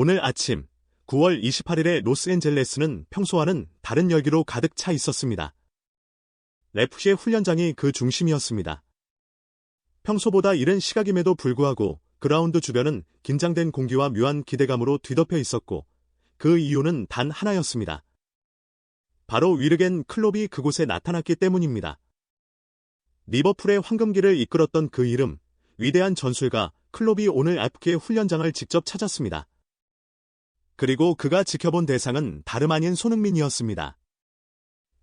오늘 아침 9월 28일의 로스앤젤레스는 평소와는 다른 열기로 가득 차 있었습니다. 래프시의 훈련장이 그 중심이었습니다. 평소보다 이른 시각임에도 불구하고 그라운드 주변은 긴장된 공기와 묘한 기대감으로 뒤덮여 있었고 그 이유는 단 하나였습니다. 바로 위르겐 클롭이 그곳에 나타났기 때문입니다. 리버풀의 황금기를 이끌었던 그 이름, 위대한 전술가 클롭이 오늘 FK의 훈련장을 직접 찾았습니다. 그리고 그가 지켜본 대상은 다름 아닌 손흥민이었습니다.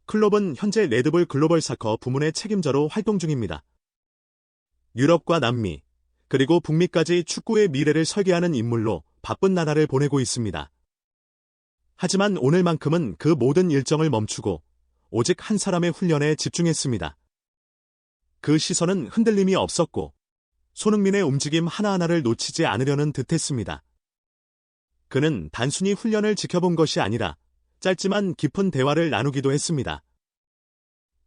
클롭은 현재 레드불 글로벌 사커 부문의 책임자로 활동 중입니다. 유럽과 남미, 그리고 북미까지 축구의 미래를 설계하는 인물로 바쁜 나날을 보내고 있습니다. 하지만 오늘만큼은 그 모든 일정을 멈추고 오직 한 사람의 훈련에 집중했습니다. 그 시선은 흔들림이 없었고 손흥민의 움직임 하나하나를 놓치지 않으려는 듯했습니다. 그는 단순히 훈련을 지켜본 것이 아니라 짧지만 깊은 대화를 나누기도 했습니다.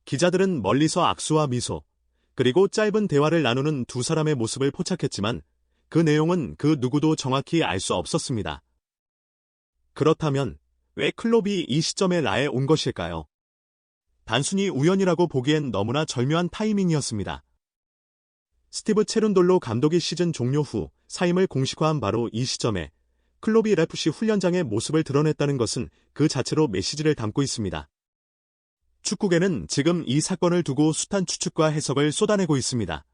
기자들은 멀리서 악수와 미소, 그리고 짧은 대화를 나누는 두 사람의 모습을 포착했지만 그 내용은 그 누구도 정확히 알 수 없었습니다. 그렇다면 왜 클롭이 이 시점에 라에 온 것일까요? 단순히 우연이라고 보기엔 너무나 절묘한 타이밍이었습니다. 스티브 체룬돌로 감독이 시즌 종료 후 사임을 공식화한 바로 이 시점에 클롭이 래프시 훈련장의 모습을 드러냈다는 것은 그 자체로 메시지를 담고 있습니다. 축구계는 지금 이 사건을 두고 숱한 추측과 해석을 쏟아내고 있습니다.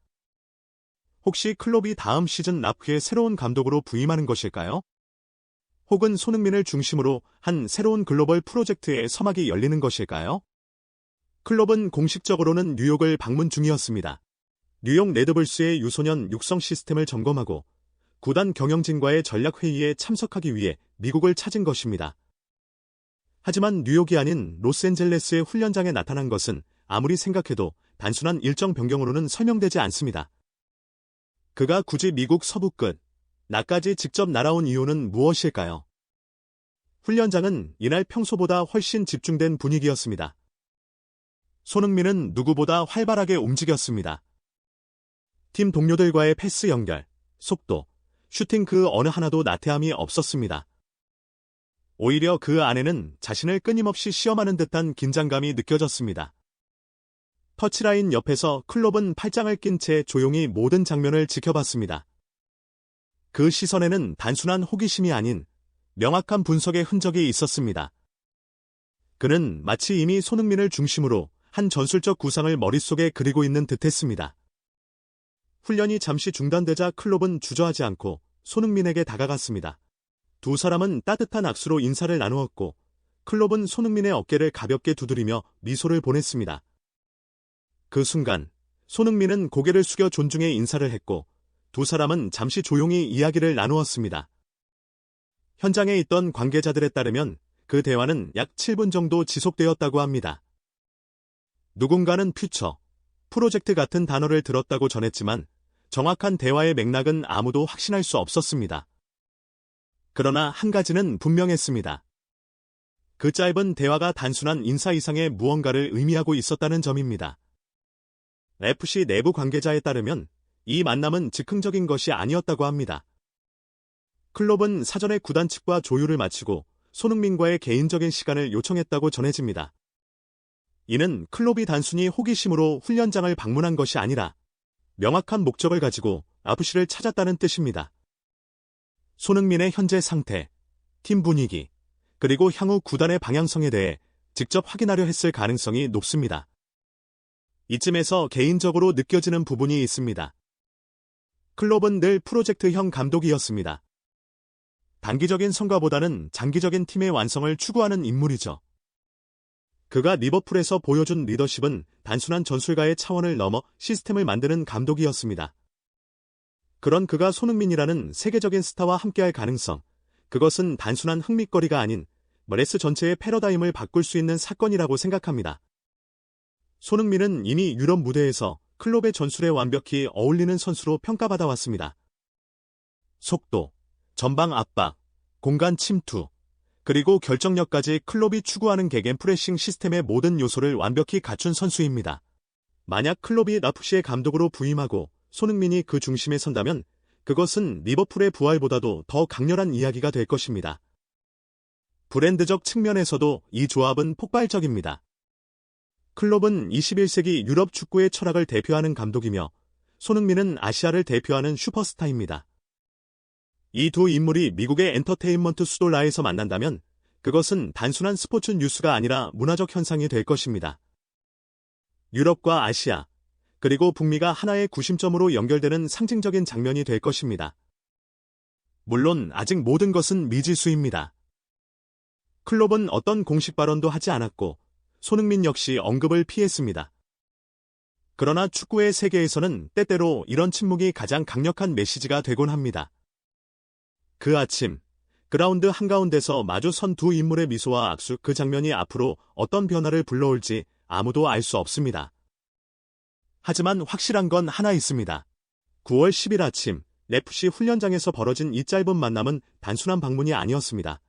혹시 클롭이 다음 시즌 라프의 새로운 감독으로 부임하는 것일까요? 혹은 손흥민을 중심으로 한 새로운 글로벌 프로젝트의 서막이 열리는 것일까요? 클롭은 공식적으로는 뉴욕을 방문 중이었습니다. 뉴욕 레드불스의 유소년 육성 시스템을 점검하고 구단 경영진과의 전략회의에 참석하기 위해 미국을 찾은 것입니다. 하지만 뉴욕이 아닌 로스앤젤레스의 훈련장에 나타난 것은 아무리 생각해도 단순한 일정 변경으로는 설명되지 않습니다. 그가 굳이 미국 서부 끝, 나까지 직접 날아온 이유는 무엇일까요? 훈련장은 이날 평소보다 훨씬 집중된 분위기였습니다. 손흥민은 누구보다 활발하게 움직였습니다. 팀 동료들과의 패스 연결, 속도, 슈팅 그 어느 하나도 나태함이 없었습니다. 오히려 그 안에는 자신을 끊임없이 시험하는 듯한 긴장감이 느껴졌습니다. 터치라인 옆에서 클롭은 팔짱을 낀 채 조용히 모든 장면을 지켜봤습니다. 그 시선에는 단순한 호기심이 아닌 명확한 분석의 흔적이 있었습니다. 그는 마치 이미 손흥민을 중심으로 한 전술적 구상을 머릿속에 그리고 있는 듯했습니다. 훈련이 잠시 중단되자 클롭은 주저하지 않고 손흥민에게 다가갔습니다. 두 사람은 따뜻한 악수로 인사를 나누었고 클롭은 손흥민의 어깨를 가볍게 두드리며 미소를 보냈습니다. 그 순간 손흥민은 고개를 숙여 존중의 인사를 했고 두 사람은 잠시 조용히 이야기를 나누었습니다. 현장에 있던 관계자들에 따르면 그 대화는 약 7분 정도 지속되었다고 합니다. 누군가는 퓨처, 프로젝트 같은 단어를 들었다고 전했지만 정확한 대화의 맥락은 아무도 확신할 수 없었습니다. 그러나 한 가지는 분명했습니다. 그 짧은 대화가 단순한 인사 이상의 무언가를 의미하고 있었다는 점입니다. FC 내부 관계자에 따르면 이 만남은 즉흥적인 것이 아니었다고 합니다. 클롭은 사전에 구단 측과 조율을 마치고 손흥민과의 개인적인 시간을 요청했다고 전해집니다. 이는 클롭이 단순히 호기심으로 훈련장을 방문한 것이 아니라 명확한 목적을 가지고 FC를 찾았다는 뜻입니다. 손흥민의 현재 상태, 팀 분위기, 그리고 향후 구단의 방향성에 대해 직접 확인하려 했을 가능성이 높습니다. 이쯤에서 개인적으로 느껴지는 부분이 있습니다. 클롭은 늘 프로젝트형 감독이었습니다. 단기적인 성과보다는 장기적인 팀의 완성을 추구하는 인물이죠. 그가 리버풀에서 보여준 리더십은 단순한 전술가의 차원을 넘어 시스템을 만드는 감독이었습니다. 그런 그가 손흥민이라는 세계적인 스타와 함께할 가능성, 그것은 단순한 흥미거리가 아닌 MLS 전체의 패러다임을 바꿀 수 있는 사건이라고 생각합니다. 손흥민은 이미 유럽 무대에서 클롭의 전술에 완벽히 어울리는 선수로 평가받아왔습니다. 속도, 전방 압박, 공간 침투, 그리고 결정력까지 클롭이 추구하는 개겐 프레싱 시스템의 모든 요소를 완벽히 갖춘 선수입니다. 만약 클롭이 라프시의 감독으로 부임하고 손흥민이 그 중심에 선다면 그것은 리버풀의 부활보다도 더 강렬한 이야기가 될 것입니다. 브랜드적 측면에서도 이 조합은 폭발적입니다. 클롭은 21세기 유럽 축구의 철학을 대표하는 감독이며 손흥민은 아시아를 대표하는 슈퍼스타입니다. 이 두 인물이 미국의 엔터테인먼트 수도라에서 만난다면 그것은 단순한 스포츠 뉴스가 아니라 문화적 현상이 될 것입니다. 유럽과 아시아, 그리고 북미가 하나의 구심점으로 연결되는 상징적인 장면이 될 것입니다. 물론 아직 모든 것은 미지수입니다. 클롭은 어떤 공식 발언도 하지 않았고 손흥민 역시 언급을 피했습니다. 그러나 축구의 세계에서는 때때로 이런 침묵이 가장 강력한 메시지가 되곤 합니다. 그 아침, 그라운드 한가운데서 마주 선 두 인물의 미소와 악수, 그 장면이 앞으로 어떤 변화를 불러올지 아무도 알 수 없습니다. 하지만 확실한 건 하나 있습니다. 9월 10일 아침, 레프시 훈련장에서 벌어진 이 짧은 만남은 단순한 방문이 아니었습니다.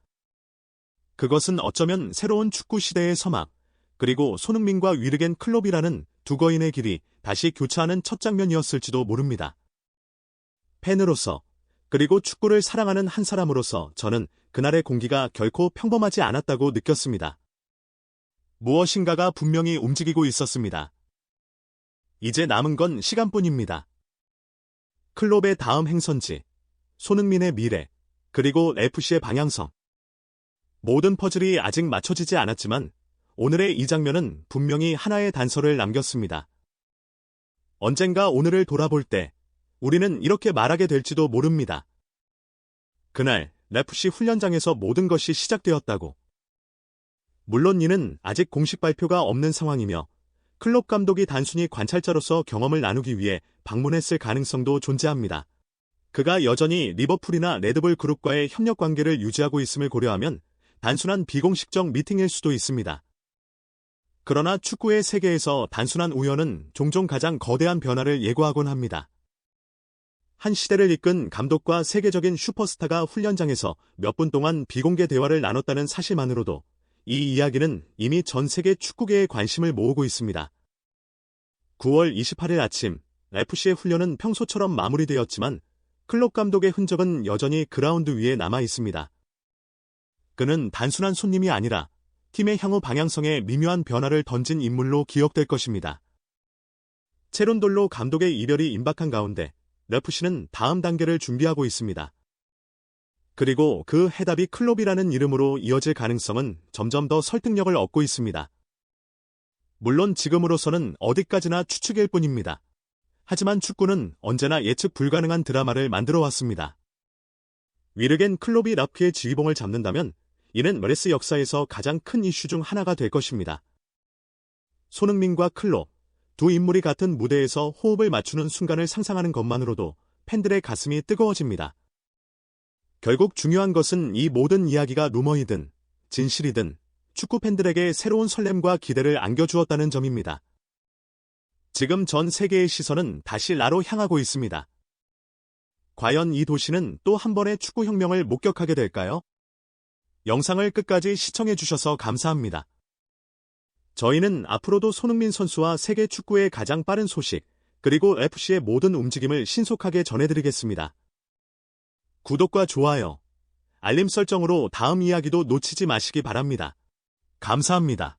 그것은 어쩌면 새로운 축구 시대의 서막, 그리고 손흥민과 위르겐 클롭이라는 두 거인의 길이 다시 교차하는 첫 장면이었을지도 모릅니다. 팬으로서, 그리고 축구를 사랑하는 한 사람으로서 저는 그날의 공기가 결코 평범하지 않았다고 느꼈습니다. 무엇인가가 분명히 움직이고 있었습니다. 이제 남은 건 시간뿐입니다. 클롭의 다음 행선지, 손흥민의 미래, 그리고 FC의 방향성. 모든 퍼즐이 아직 맞춰지지 않았지만 오늘의 이 장면은 분명히 하나의 단서를 남겼습니다. 언젠가 오늘을 돌아볼 때 우리는 이렇게 말하게 될지도 모릅니다. 그날 FC 훈련장에서 모든 것이 시작되었다고. 물론 이는 아직 공식 발표가 없는 상황이며 클롭 감독이 단순히 관찰자로서 경험을 나누기 위해 방문했을 가능성도 존재합니다. 그가 여전히 리버풀이나 레드불 그룹과의 협력 관계를 유지하고 있음을 고려하면 단순한 비공식적 미팅일 수도 있습니다. 그러나 축구의 세계에서 단순한 우연은 종종 가장 거대한 변화를 예고하곤 합니다. 한 시대를 이끈 감독과 세계적인 슈퍼스타가 훈련장에서 몇 분 동안 비공개 대화를 나눴다는 사실만으로도 이 이야기는 이미 전 세계 축구계의 관심을 모으고 있습니다. 9월 28일 아침, FC의 훈련은 평소처럼 마무리되었지만 클롭 감독의 흔적은 여전히 그라운드 위에 남아 있습니다. 그는 단순한 손님이 아니라 팀의 향후 방향성에 미묘한 변화를 던진 인물로 기억될 것입니다. 체론돌로 감독의 이별이 임박한 가운데 FC는 다음 단계를 준비하고 있습니다. 그리고 그 해답이 클롭이라는 이름으로 이어질 가능성은 점점 더 설득력을 얻고 있습니다. 물론 지금으로서는 어디까지나 추측일 뿐입니다. 하지만 축구는 언제나 예측 불가능한 드라마를 만들어 왔습니다. 위르겐 클롭이 라프의 지휘봉을 잡는다면 이는 메레스 역사에서 가장 큰 이슈 중 하나가 될 것입니다. 손흥민과 클롭, 두 인물이 같은 무대에서 호흡을 맞추는 순간을 상상하는 것만으로도 팬들의 가슴이 뜨거워집니다. 결국 중요한 것은 이 모든 이야기가 루머이든 진실이든 축구 팬들에게 새로운 설렘과 기대를 안겨주었다는 점입니다. 지금 전 세계의 시선은 다시 라로 향하고 있습니다. 과연 이 도시는 또 한 번의 축구 혁명을 목격하게 될까요? 영상을 끝까지 시청해주셔서 감사합니다. 저희는 앞으로도 손흥민 선수와 세계 축구의 가장 빠른 소식, 그리고 FC의 모든 움직임을 신속하게 전해드리겠습니다. 구독과 좋아요, 알림 설정으로 다음 이야기도 놓치지 마시기 바랍니다. 감사합니다.